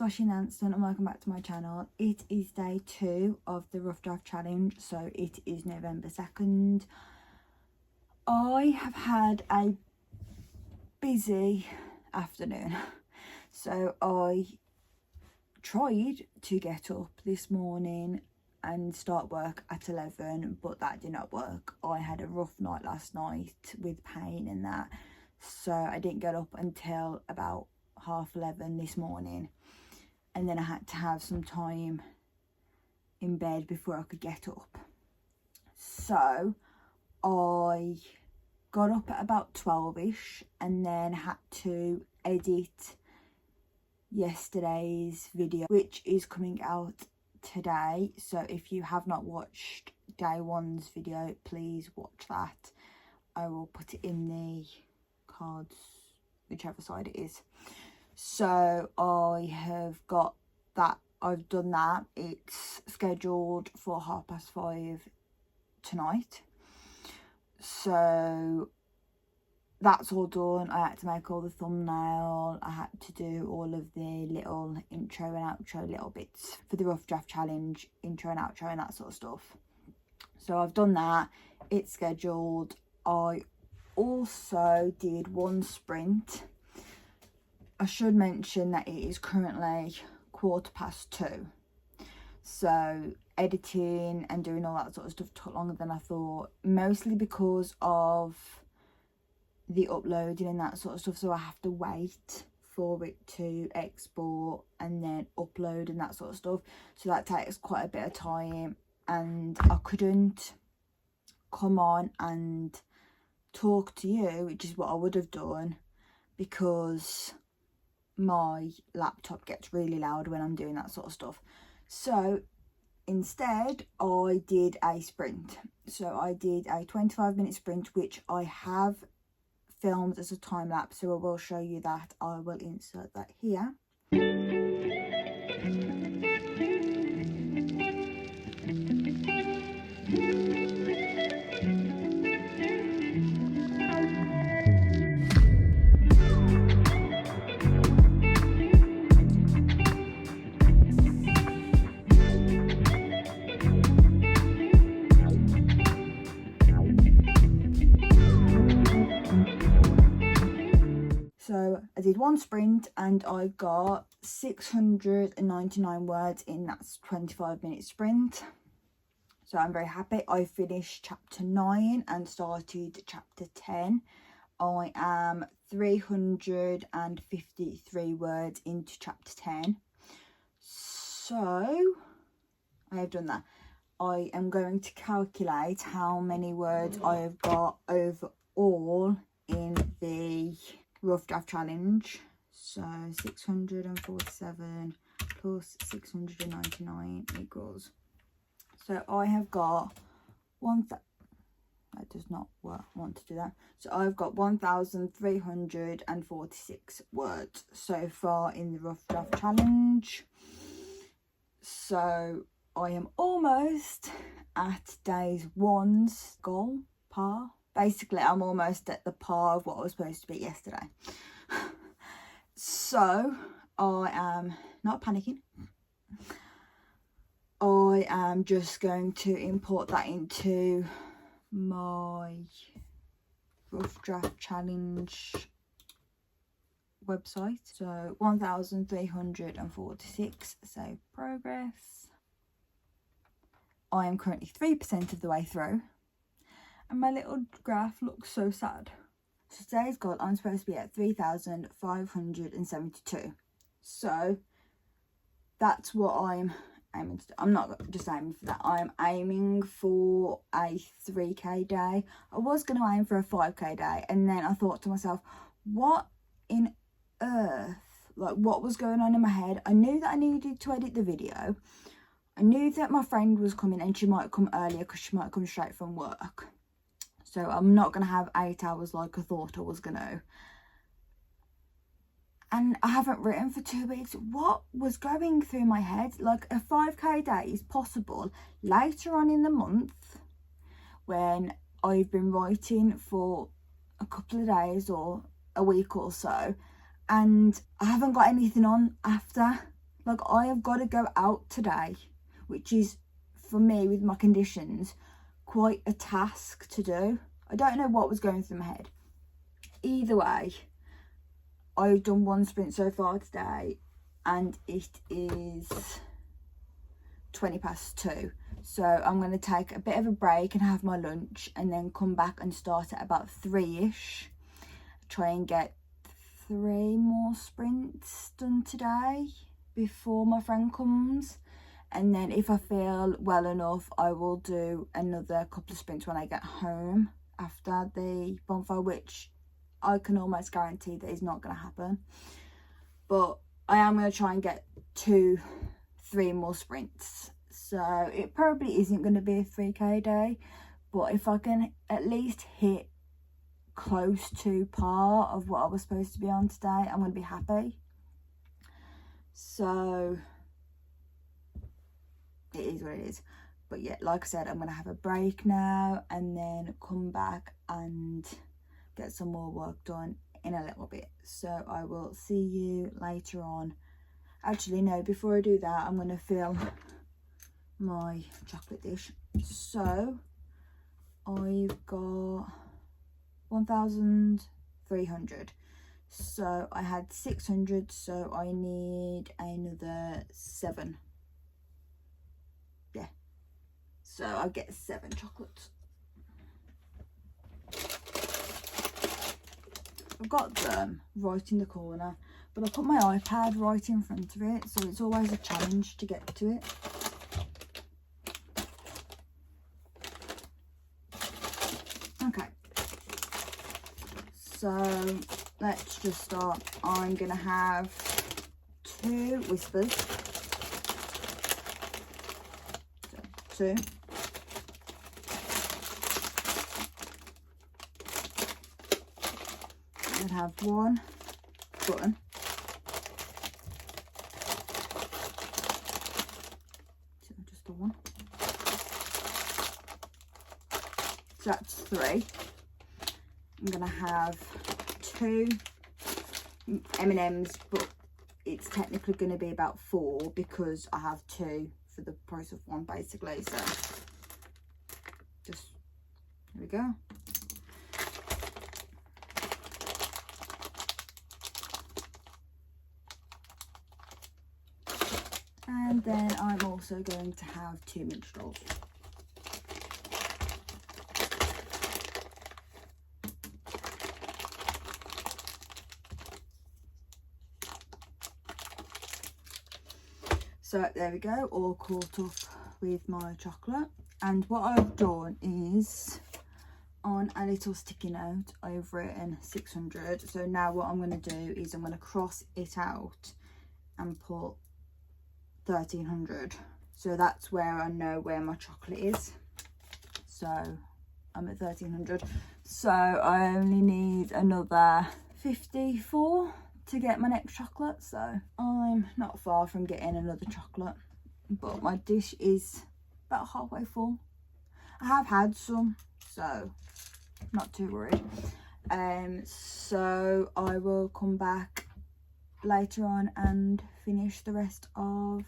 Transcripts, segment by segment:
Roisin Anson and welcome back to my channel. It is day 2 of the Rough Draft Challenge, so it is November 2nd. I have had a busy afternoon, so I tried to get up this morning and start work at 11, but that did not work. I had a rough night last night with pain and that, so I didn't get up until about 11:30 this morning, and then I had to have some time in bed before I could get up. So I got up at about 12ish and then had to edit yesterday's video, which is coming out today. So if you have not watched day 1's video, please watch that. I will put it in the cards, whichever side it is. So I have got that, I've done that. It's scheduled for 5:30 tonight. So that's all done. I had to make all the thumbnail. I had to do all of the little intro and outro little bits for the Rough Draft Challenge, intro and outro and that sort of stuff. So I've done that. It's scheduled. I also did one sprint. I should mention that it is currently 2:15. So editing and doing all that sort of stuff took longer than I thought, mostly because of the uploading and that sort of stuff. So I have to wait for it to export and then upload and that sort of stuff. So that takes quite a bit of time, and I couldn't come on and talk to you, which is what I would have done, because my laptop gets really loud when I'm doing that sort of stuff. So instead I did a sprint. So I did a 25-minute sprint, which I have filmed as a time lapse, so I will show you that. I will insert that here. So I did one sprint and I got 699 words in that 25-minute sprint. So I'm very happy. I finished chapter 9 and started chapter 10. I am 353 words into chapter 10. So I have done that. I am going to calculate how many words I have got overall in the Rough Draft Challenge. So 647 plus 699 equals. So I have got that does not want to do that. So I've got 1,346 words so far in the Rough Draft Challenge. So I am almost at day 1's goal, par. Basically, I'm almost at the par of what I was supposed to be yesterday. So I am not panicking. I am just going to import that into my Rough Draft Challenge website. So 1,346, save progress. I am currently 3% of the way through, and my little graph looks so sad. So today's goal, I'm supposed to be at 3,572. So that's what I'm aiming to do. I'm not just aiming for that. I'm aiming for a 3k day. I was going to aim for a 5k day, and then I thought to myself, what in earth? Like, what was going on in my head? I knew that I needed to edit the video. I knew that my friend was coming and she might come earlier because she might come straight from work. So I'm not going to have 8 hours like I thought I was going to. And I haven't written for 2 weeks. What was going through my head? Like, a 5k day is possible later on in the month when I've been writing for a couple of days or a week or so, and I haven't got anything on after. Like, I have got to go out today, which is, for me, with my conditions, quite a task to do. I don't know what was going through my head. Either way, I've done one sprint so far today, and it is 2:20. So I'm going to take a bit of a break and have my lunch, and then come back and start at about 3ish. Try and get 3 more sprints done today before my friend comes, and then if I feel well enough, I will do another couple of sprints when I get home after the bonfire, which I can almost guarantee that is not going to happen. But I am going to try and get 2-3 more sprints. So it probably isn't going to be a 3k day, but if I can at least hit close to par of what I was supposed to be on today, I'm going to be happy. So it is what it is. But yeah, like I said, I'm going to have a break now and then come back and get some more work done in a little bit. So I will see you later on. Actually, no, before I do that, I'm going to fill my chocolate dish. So I've got 1,300. So I had 600, so I need another 7. Yeah, so I'll get 7 chocolates. I've got them right in the corner, but I put my iPad right in front of it, so it's always a challenge to get to it. Okay, so let's just start. I'm gonna have 2 whispers. So 2. I'd have 1 button. So just the 1. So that's 3. I'm gonna have 2 M&Ms, but it's technically going to be about 4 because I have 2 for the price of 1 basically. So just there we go. And then I'm also going to have 2 minstrels. So there we go, all caught up with my chocolate. And what I've done is, on a little sticky note, I've written 600. So now what I'm going to do is I'm going to cross it out and put 1,300. So that's where I know where my chocolate is. So I'm at 1,300. So I only need another 54 to get my next chocolate, so I'm not far from getting another chocolate, but my dish is about halfway full. I have had some, so not too worried. So I will come back later on and finish the rest of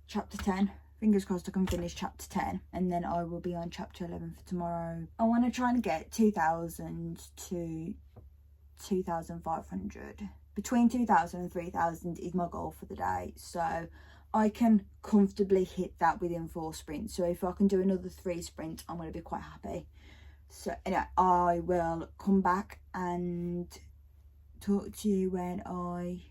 chapter 10. Fingers crossed I can finish chapter 10, and then I will be on chapter 11 for tomorrow. I want to try and get 2,000 to 2,500. Between 2,000 and 3,000 is my goal for the day, so I can comfortably hit that within 4 sprints. So if I can do another 3 sprints, I'm going to be quite happy. So anyway, I will come back and talk to you when I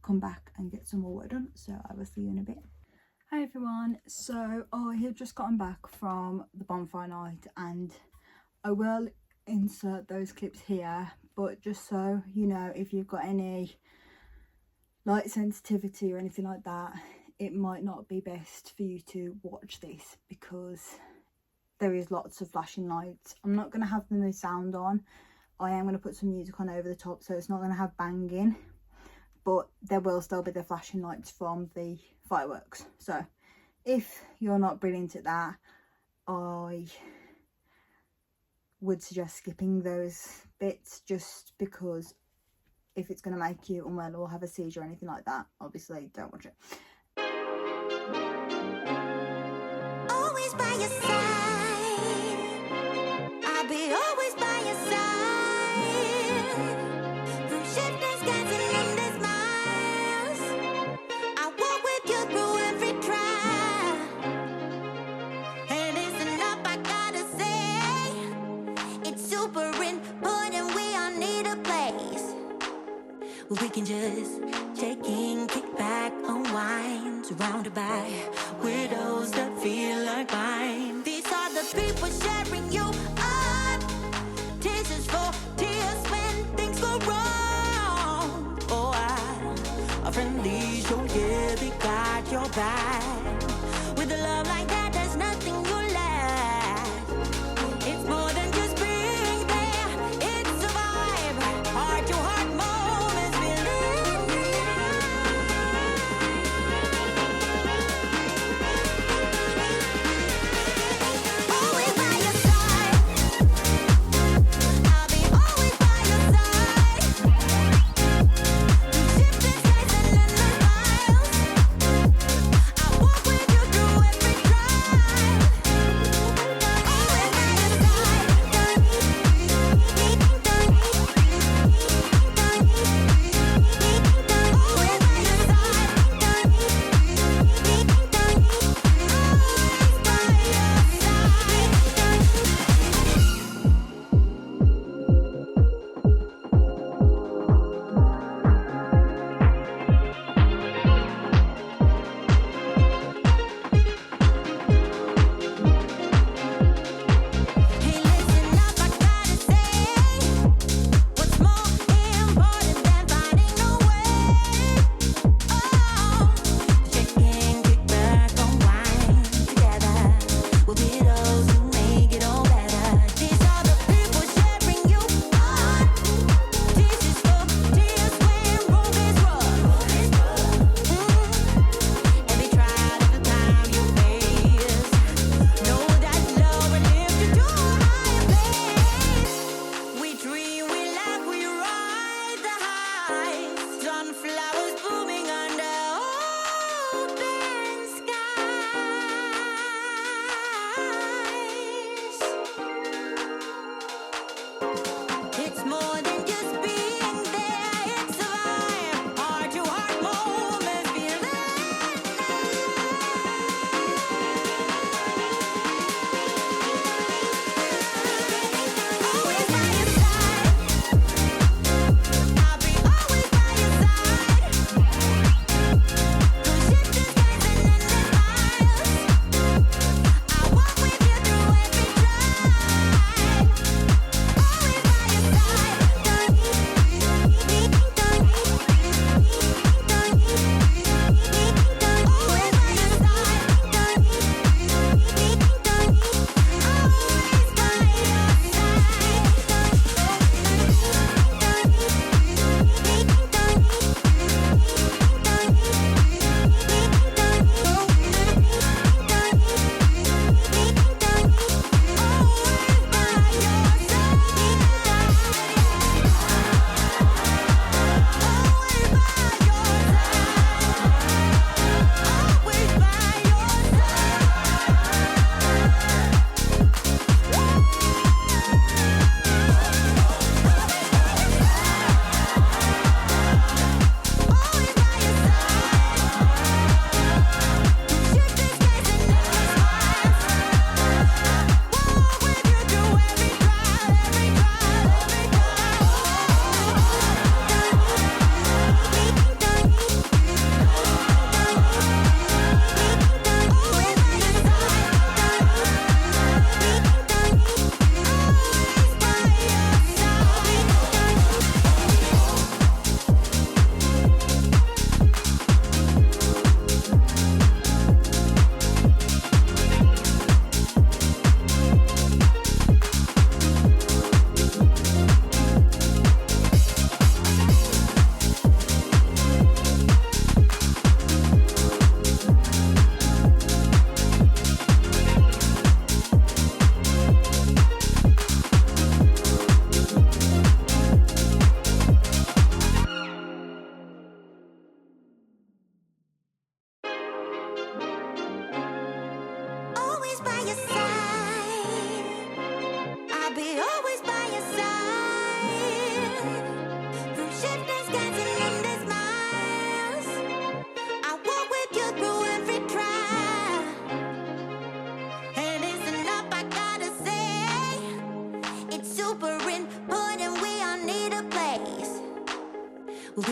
come back and get some more work done. So I will see you in a bit. Hi everyone, so I have just gotten back from the bonfire night, and I will insert those clips here, but just so you know, if you've got any light sensitivity or anything like that, it might not be best for you to watch this because there is lots of flashing lights. I'm not going to have the sound on. I am going to put some music on over the top, so it's not going to have banging, but there will still be the flashing lights from the fireworks. So if you're not brilliant at that, I would suggest skipping those bits, just because if it's going to make you unwell or have a seizure or anything like that, obviously don't watch it. Always by your side, I'll be always by your side. Through shifting skies and endless miles, I walk with you through every trial. And it's enough, I gotta say, it's super important, we all need a place where we can just check in, kick back, unwind, surrounded by widows that feel like mine. These are the people sharing you up. Tears for tears when things go wrong. Oh, a friendly show, yeah, they got your back. With a love like that, there's nothing you lack. It's more than just being there, it's a vibe. Heart to heart moments we live. Always by your side, I'll be always by your side. Through shifting skies and endless miles, I walk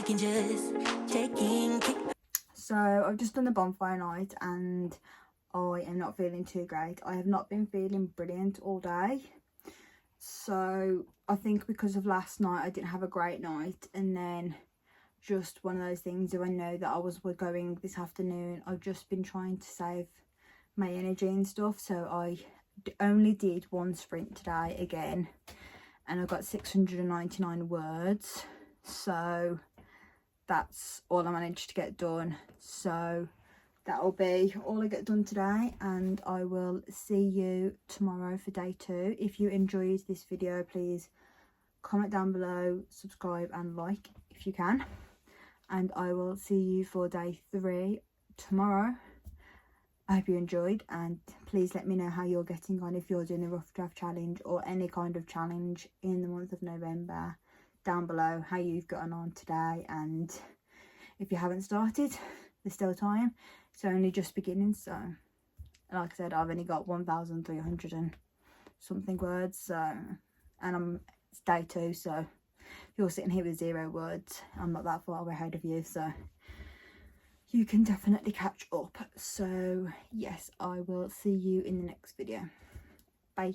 can just check in. So I've just done the bonfire night and I am not feeling too great. I have not been feeling brilliant all day. So I think because of last night I didn't have a great night, and then just one of those things, do I know that we're going this afternoon, I've just been trying to save my energy and stuff. So I only did one sprint today again, and I got 699 words. So that's all I managed to get done. So that'll be all I get done today, and I will see you tomorrow for day 2. If you enjoyed this video, please comment down below, subscribe and like if you can, and I will see you for day 3 tomorrow. I hope you enjoyed, and please let me know how you're getting on, if you're doing the rough draft challenge or any kind of challenge in the month of November, down below, how you've gotten on today. And if you haven't started, there's still time. It's only just beginning. So like I said, I've only got 1,300 and something words, so, and it's day 2, so you're sitting here with 0 words. I'm not that far ahead of you, so you can definitely catch up. So yes, I will see you in the next video. Bye.